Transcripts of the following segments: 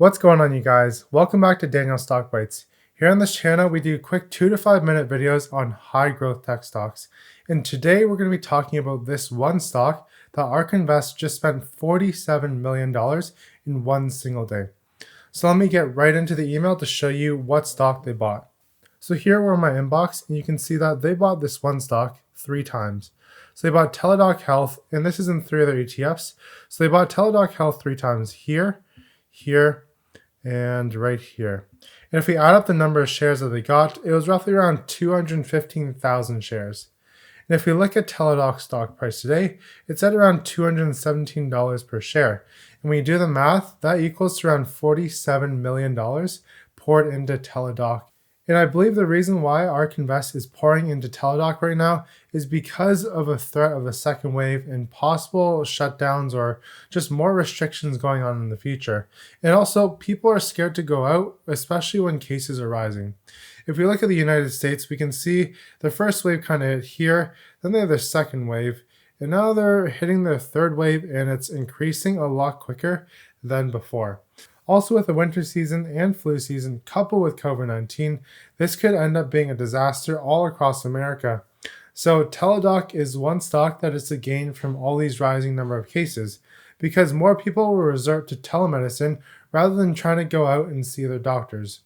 What's going on, you guys? Welcome back to Daniel's Stock Bites. Here on this channel, we do quick 2 to 5 minute videos on high growth tech stocks. And today we're going to be talking about this one stock that ARK Invest just spent $47 million in one single day. So let me get right into the email to show you what stock they bought. So here we're in my inbox, and you can see that they bought this one stock 3 times. So they bought Teledoc Health, and this is in 3 other ETFs. So they bought Teledoc Health 3 times here, and right here. And if we add up the number of shares that they got, it was roughly around 215,000 shares. And if we look at Teladoc's stock price today, it's at around $217 per share. And when you do the math, that equals to around $47 million poured into Teledoc. And I believe the reason why ARK Invest is pouring into Teledoc right now is because of a threat of a second wave and possible shutdowns or just more restrictions going on in the future. And also, people are scared to go out, especially when cases are rising. If we look at the United States, we can see the first wave kind of hit here, then they have their second wave, and now they're hitting their third wave, and it's increasing a lot quicker than before. Also, with the winter season and flu season coupled with COVID-19, this could end up being a disaster all across America. So Teledoc is one stock that is to gain from all these rising number of cases, because more people will resort to telemedicine rather than trying to go out and see their doctors.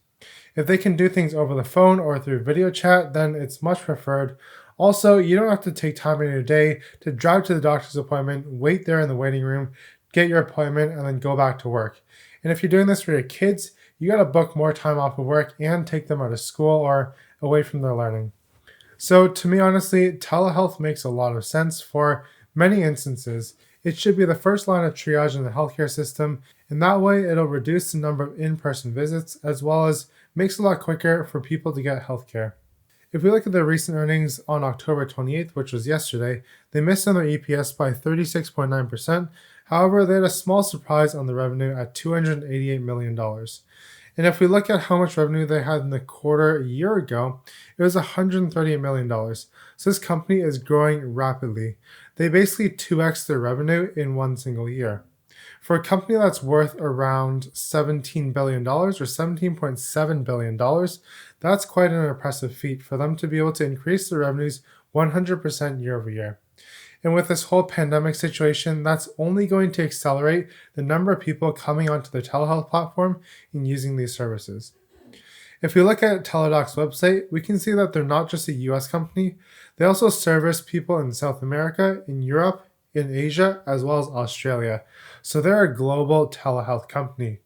If they can do things over the phone or through video chat, then it's much preferred. Also, you don't have to take time in your day to drive to the doctor's appointment, wait there in the waiting room, get your appointment, and then go back to work. And if you're doing this for your kids, you got to book more time off of work and take them out of school or away from their learning. So to me, honestly, telehealth makes a lot of sense for many instances. It should be the first line of triage in the healthcare system, and that way it'll reduce the number of in-person visits as well as makes it a lot quicker for people to get healthcare. If we look at their recent earnings on October 28th, which was yesterday, they missed on their EPS by 36.9%. However, they had a small surprise on the revenue at $288 million. And if we look at how much revenue they had in the quarter a year ago, it was $138 million. So this company is growing rapidly. They basically 2x their revenue in one single year. For a company that's worth around $17 billion or $17.7 billion, that's quite an impressive feat for them to be able to increase their revenues 100% year over year. And with this whole pandemic situation, that's only going to accelerate the number of people coming onto the telehealth platform and using these services. If we look at Teladoc's website, we can see that they're not just a US company. They also service people in South America, in Europe, in Asia, as well as Australia. So they're a global telehealth company.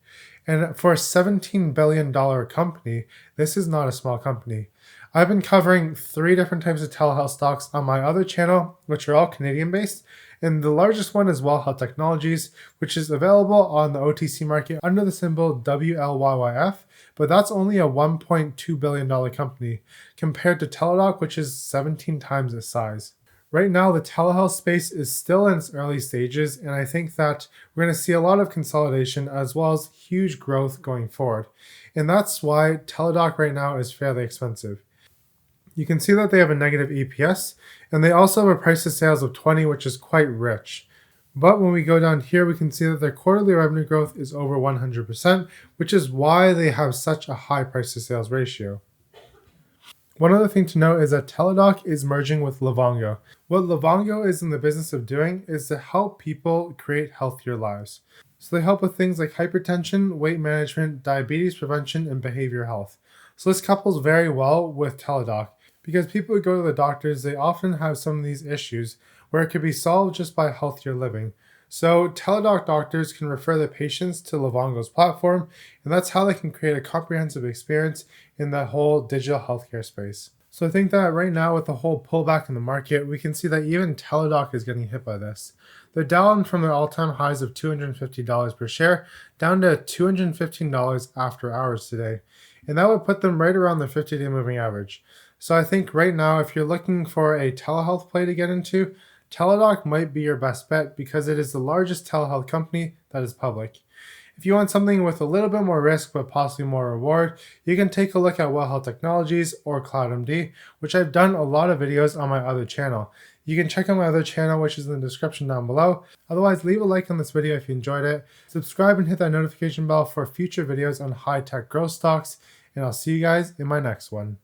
And for a $17 billion company, this is not a small company. I've been covering 3 different types of telehealth stocks on my other channel, which are all Canadian based. And the largest one is Well Health Technologies, which is available on the OTC market under the symbol WLYYF, but that's only a $1.2 billion company compared to Teladoc, which is 17 times its size. Right now, the telehealth space is still in its early stages, and I think that we're going to see a lot of consolidation as well as huge growth going forward. And that's why Teledoc right now is fairly expensive. You can see that they have a negative EPS, and they also have a price to sales of 20, which is quite rich. But when we go down here, we can see that their quarterly revenue growth is over 100%, which is why they have such a high price to sales ratio. One other thing to note is that Teledoc is merging with Levongo. What Levongo is in the business of doing is to help people create healthier lives. So they help with things like hypertension, weight management, diabetes prevention, and behavioral health. So this couples very well with Teledoc, because people who go to the doctors, they often have some of these issues where it could be solved just by healthier living. So Teledoc doctors can refer their patients to Levongo's platform, and that's how they can create a comprehensive experience in the whole digital healthcare space. So I think that right now with the whole pullback in the market, we can see that even Teledoc is getting hit by this. They're down from their all-time highs of $250 per share down to $215 after hours today. And that would put them right around the 50-day moving average. So I think right now, if you're looking for a telehealth play to get into, Teledoc might be your best bet because it is the largest telehealth company that is public. If you want something with a little bit more risk but possibly more reward, you can take a look at Well Health Technologies or CloudMD, which I've done a lot of videos on my other channel. You can check out my other channel, which is in the description down below. Otherwise, leave a like on this video if you enjoyed it. Subscribe and hit that notification bell for future videos on high-tech growth stocks, and I'll see you guys in my next one.